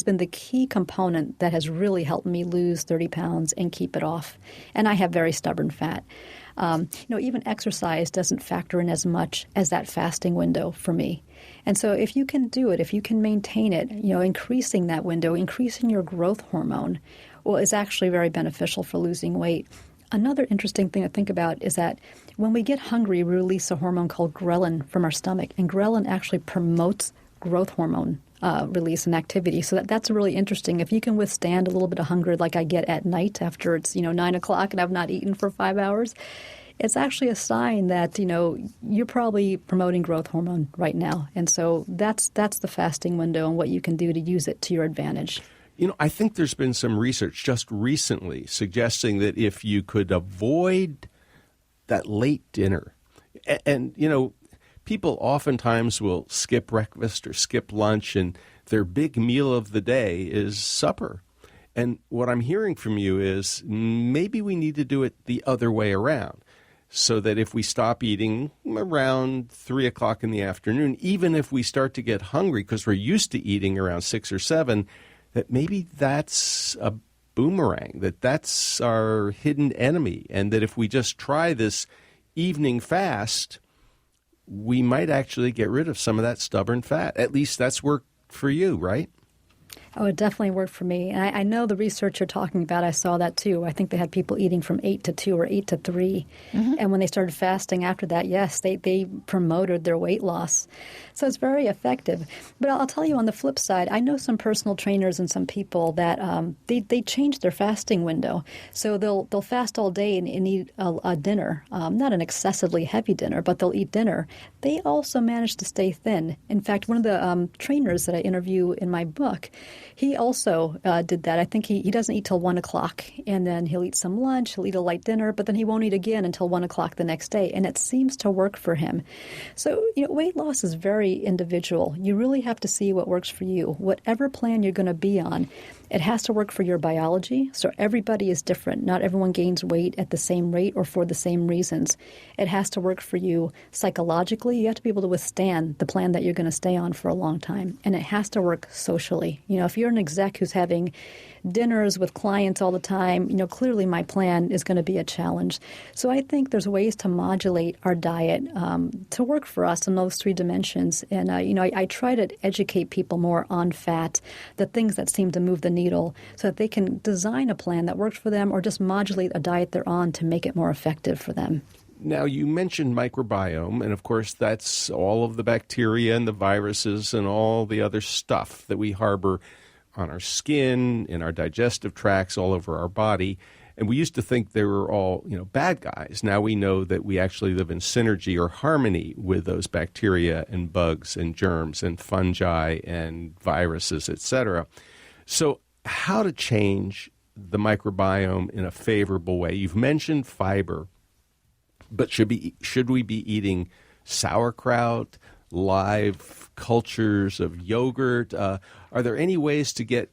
been the key component that has really helped me lose 30 pounds and keep it off. And I have very stubborn fat. Even exercise doesn't factor in as much as that fasting window for me. And so if you can do it, if you can maintain it, increasing that window, increasing your growth hormone, is actually very beneficial for losing weight. Another interesting thing to think about is that when we get hungry, we release a hormone called ghrelin from our stomach, and ghrelin actually promotes growth hormone release and activity. So that's really interesting. If you can withstand a little bit of hunger like I get at night after it's 9 o'clock and I've not eaten for 5 hours, it's actually a sign that you're probably promoting growth hormone right now. And so that's the fasting window and what you can do to use it to your advantage. I think there's been some research just recently suggesting that if you could avoid that late dinner, and people oftentimes will skip breakfast or skip lunch, and their big meal of the day is supper. And what I'm hearing from you is maybe we need to do it the other way around, so that if we stop eating around 3 o'clock in the afternoon, even if we start to get hungry because we're used to eating around 6 or 7, that maybe that's a boomerang, that's our hidden enemy, and that if we just try this evening fast, we might actually get rid of some of that stubborn fat. At least that's worked for you, right? Oh, it definitely worked for me. And I know the research you're talking about, I saw that too. I think they had people eating from 8 to 2 or 8 to 3. Mm-hmm. And when they started fasting after that, yes, they promoted their weight loss. So it's very effective. But I'll tell you on the flip side, I know some personal trainers and some people that they change their fasting window. So they'll fast all day and eat a dinner, not an excessively heavy dinner, but they'll eat dinner. They also manage to stay thin. In fact, one of the trainers that I interview in my book, he also did that. I think he doesn't eat till 1 o'clock, and then he'll eat some lunch, he'll eat a light dinner, but then he won't eat again until 1 o'clock the next day, and it seems to work for him. So, weight loss is very individual. You really have to see what works for you. Whatever plan you're going to be on, it has to work for your biology. So everybody is different. Not everyone gains weight at the same rate or for the same reasons. It has to work for you psychologically. You have to be able to withstand the plan that you're going to stay on for a long time. And it has to work socially. If you're an exec who's having dinners with clients all the time, clearly my plan is going to be a challenge. So I think there's ways to modulate our diet to work for us in those 3 dimensions. And, I try to educate people more on fat, the things that seem to move the needle, so that they can design a plan that works for them or just modulate a diet they're on to make it more effective for them. Now, you mentioned microbiome, and of course that's all of the bacteria and the viruses and all the other stuff that we harbor on our skin, in our digestive tracts, all over our body. And we used to think they were all, bad guys. Now we know that we actually live in synergy or harmony with those bacteria and bugs and germs and fungi and viruses, etc. So how to change the microbiome in a favorable way? You've mentioned fiber, but should we be eating sauerkraut, live cultures of yogurt? Are there any ways to get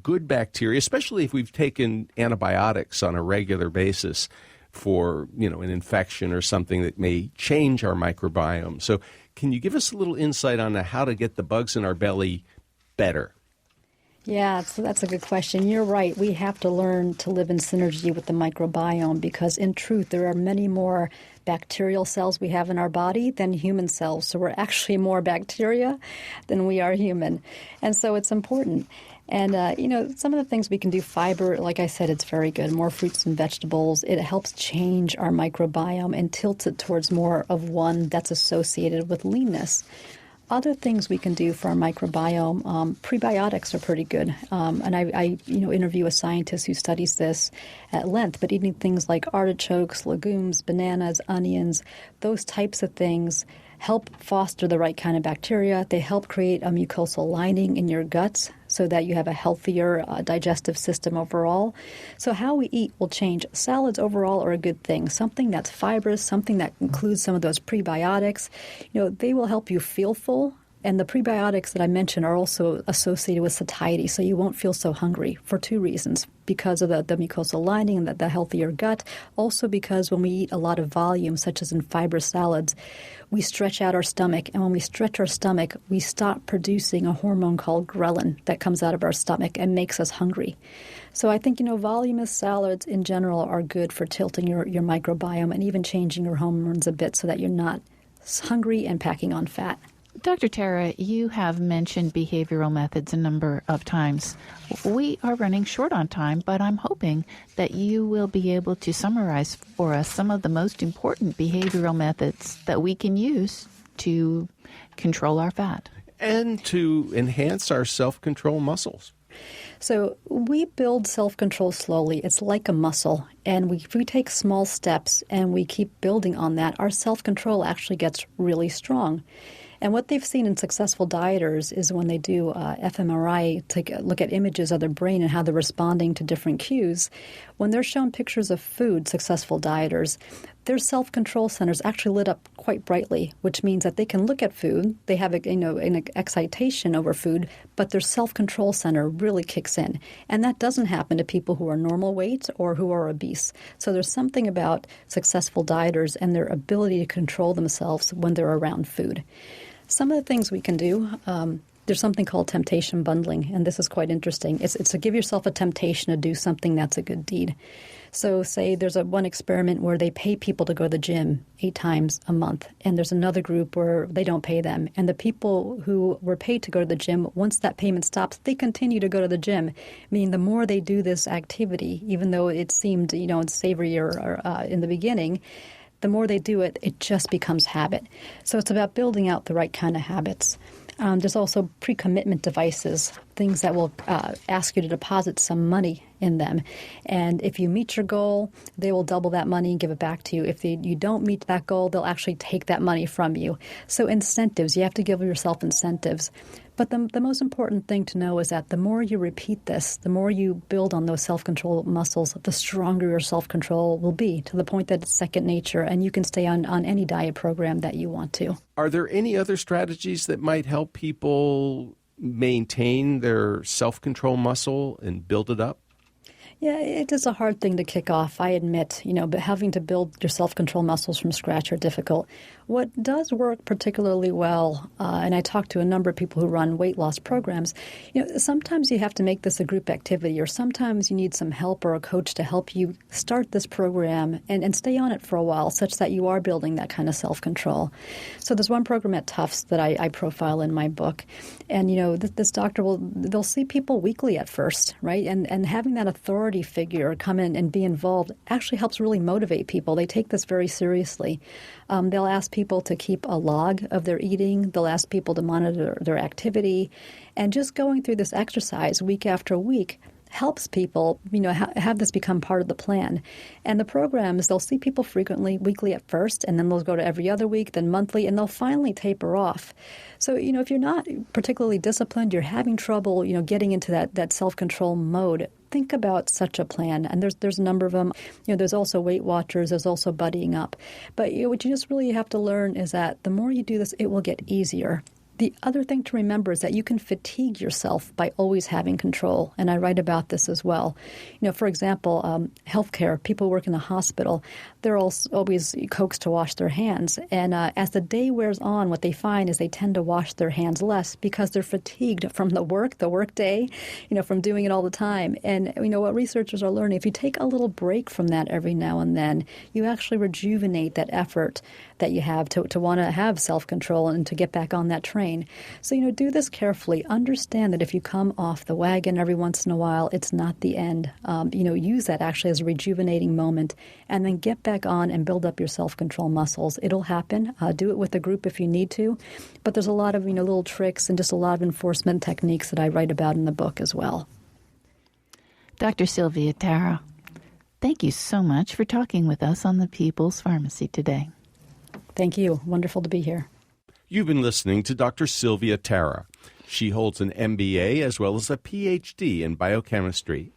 good bacteria, especially if we've taken antibiotics on a regular basis for an infection or something that may change our microbiome? So can you give us a little insight on how to get the bugs in our belly better? Yeah, so that's a good question. You're right. We have to learn to live in synergy with the microbiome because, in truth, there are many more bacterial cells we have in our body than human cells. So we're actually more bacteria than we are human. And so it's important. And, some of the things we can do, fiber, like I said, it's very good. More fruits and vegetables. It helps change our microbiome and tilt it towards more of one that's associated with leanness. Other things we can do for our microbiome, prebiotics are pretty good. And I interview a scientist who studies this at length, but eating things like artichokes, legumes, bananas, onions, those types of things help foster the right kind of bacteria. They help create a mucosal lining in your guts so that you have a healthier digestive system overall. So how we eat will change. Salads overall are a good thing. Something that's fibrous, something that includes some of those prebiotics, they will help you feel full. And the prebiotics that I mentioned are also associated with satiety, so you won't feel so hungry for two reasons. Because of the mucosal lining and the healthier gut. Also because when we eat a lot of volume, such as in fibrous salads, we stretch out our stomach. And when we stretch our stomach, we stop producing a hormone called ghrelin that comes out of our stomach and makes us hungry. So I think, voluminous salads in general are good for tilting your microbiome and even changing your hormones a bit so that you're not hungry and packing on fat. Dr. Tara, you have mentioned behavioral methods a number of times. We are running short on time, but I'm hoping that you will be able to summarize for us some of the most important behavioral methods that we can use to control our fat. And to enhance our self-control muscles. So we build self-control slowly. It's like a muscle. And if we take small steps and we keep building on that, our self-control actually gets really strong. And what they've seen in successful dieters is when they do fMRI, take a look at images of their brain and how they're responding to different cues, when they're shown pictures of food, successful dieters, their self-control centers actually lit up quite brightly, which means that they can look at food, they have an excitation over food, but their self-control center really kicks in. And that doesn't happen to people who are normal weight or who are obese. So there's something about successful dieters and their ability to control themselves when they're around food. Some of the things we can do, there's something called temptation bundling, and this is quite interesting. It's to give yourself a temptation to do something that's a good deed. So say there's one experiment where they pay people to go to the gym 8 times a month, and there's another group where they don't pay them. And the people who were paid to go to the gym, once that payment stops, they continue to go to the gym, meaning the more they do this activity, even though it seemed, savory or in the beginning, the more they do it, it just becomes habit. So it's about building out the right kind of habits. There's also pre-commitment devices, things that will ask you to deposit some money in them. And if you meet your goal, they will double that money and give it back to you. If you don't meet that goal, they'll actually take that money from you. So incentives, you have to give yourself incentives. But the most important thing to know is that the more you repeat this, the more you build on those self-control muscles, the stronger your self-control will be, to the point that it's second nature, and you can stay on any diet program that you want to. Are there any other strategies that might help people maintain their self-control muscle and build it up? Yeah, it is a hard thing to kick off, I admit, but having to build your self-control muscles from scratch are difficult. What does work particularly well, and I talk to a number of people who run weight loss programs, sometimes you have to make this a group activity, or sometimes you need some help or a coach to help you start this program and stay on it for a while, such that you are building that kind of self-control. So there's one program at Tufts that I profile in my book, and this doctor they'll see people weekly at first, right? And having that authority figure come in and be involved actually helps really motivate people. They take this very seriously. They'll ask people to keep a log of their eating. They'll ask people to monitor their activity. And just going through this exercise week after week helps people, have this become part of the plan. And the programs, they'll see people frequently, weekly at first, and then they'll go to every other week, then monthly, and they'll finally taper off. So, if you're not particularly disciplined, you're having trouble, getting into that self-control mode, think about such a plan. And there's a number of them. There's also Weight Watchers. There's also Buddying Up. But what you just really have to learn is that the more you do this, it will get easier. The other thing to remember is that you can fatigue yourself by always having control, and I write about this as well. For example, healthcare, people work in the hospital, they're always coaxed to wash their hands, and as the day wears on, what they find is they tend to wash their hands less because they're fatigued from the work day, from doing it all the time. And what researchers are learning, if you take a little break from that every now and then, you actually rejuvenate that effort that you have to want to have self-control and to get back on that train. So, do this carefully. Understand that if you come off the wagon every once in a while, it's not the end. Use that actually as a rejuvenating moment and then get back on and build up your self-control muscles. It'll happen. Do it with a group if you need to. But there's a lot of, little tricks and just a lot of enforcement techniques that I write about in the book as well. Dr. Sylvia Tara, thank you so much for talking with us on the People's Pharmacy today. Thank you. Wonderful to be here. You've been listening to Dr. Sylvia Tara. She holds an MBA as well as a PhD in biochemistry.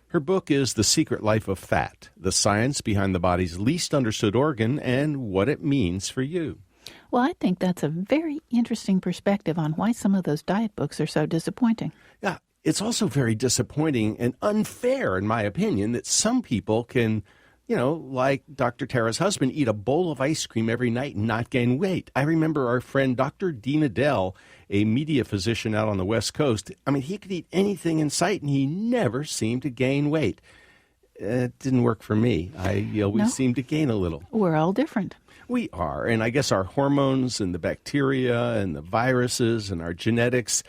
Her book is The Secret Life of Fat, the science behind the body's least understood organ and what it means for you. Well, I think that's a very interesting perspective on why some of those diet books are so disappointing. Yeah, it's also very disappointing and unfair, in my opinion, that some people can, like Dr. Tara's husband, eat a bowl of ice cream every night and not gain weight. I remember our friend Dr. Dean Adele, a media physician out on the West Coast. He could eat anything in sight and he never seemed to gain weight. It didn't work for me. I always seem to gain a little. We're all different. We are, and I guess our hormones and the bacteria and the viruses and our genetics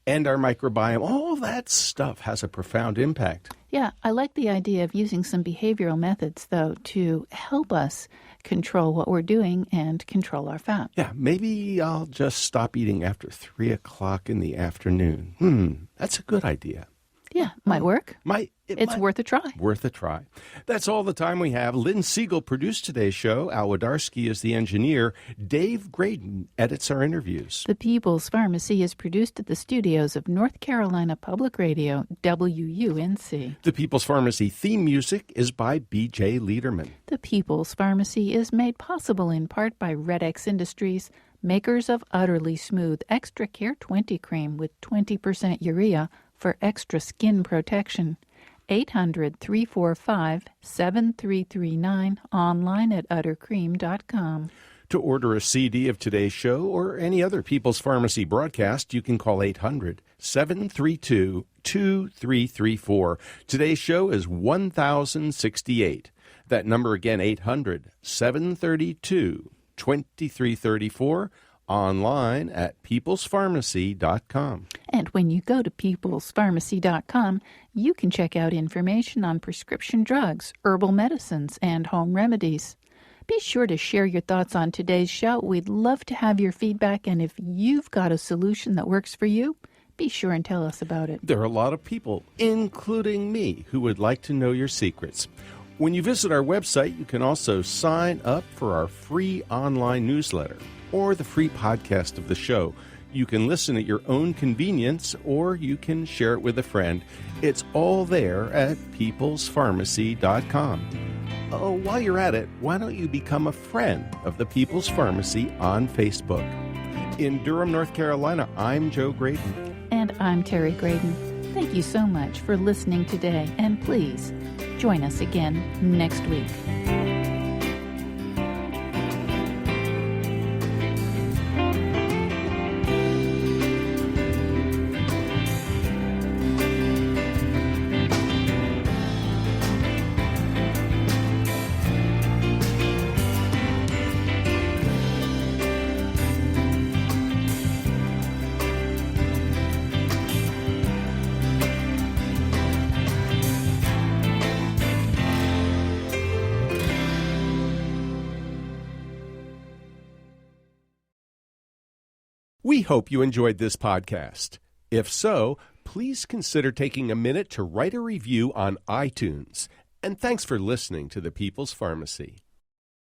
and our microbiome, all that stuff has a profound impact. Yeah, I like the idea of using some behavioral methods, though, to help us control what we're doing and control our fat. Yeah, maybe I'll just stop eating after 3 o'clock in the afternoon. That's a good idea. Yeah, might work. It's worth a try. Worth a try. That's all the time we have. Lynn Siegel produced today's show. Al Wadarski is the engineer. Dave Graydon edits our interviews. The People's Pharmacy is produced at the studios of North Carolina Public Radio, WUNC. The People's Pharmacy theme music is by B.J. Liederman. The People's Pharmacy is made possible in part by Red X Industries, makers of Utterly Smooth Extra Care 20 Cream with 20% urea for extra skin protection. 800-345-7339, online at uttercream.com. To order a CD of today's show or any other People's Pharmacy broadcast, you can call 800-732-2334. Today's show is 1068. That number again, 800-732-2334. Online at peoplespharmacy.com. And when you go to peoplespharmacy.com, you can check out information on prescription drugs, herbal medicines, and home remedies. Be sure to share your thoughts on today's show. We'd love to have your feedback, and if you've got a solution that works for you, be sure and tell us about it. There are a lot of people, including me, who would like to know your secrets. When you visit our website, you can also sign up for our free online newsletter or the free podcast of the show. You can listen at your own convenience, or you can share it with a friend. It's all there at peoplespharmacy.com. While you're at it, why don't you become a friend of the People's Pharmacy on Facebook? In Durham, North Carolina, I'm Joe Graydon. And I'm Terry Graydon. Thank you so much for listening today, and please join us again next week. We hope you enjoyed this podcast. If so, please consider taking a minute to write a review on iTunes. And thanks for listening to the People's Pharmacy.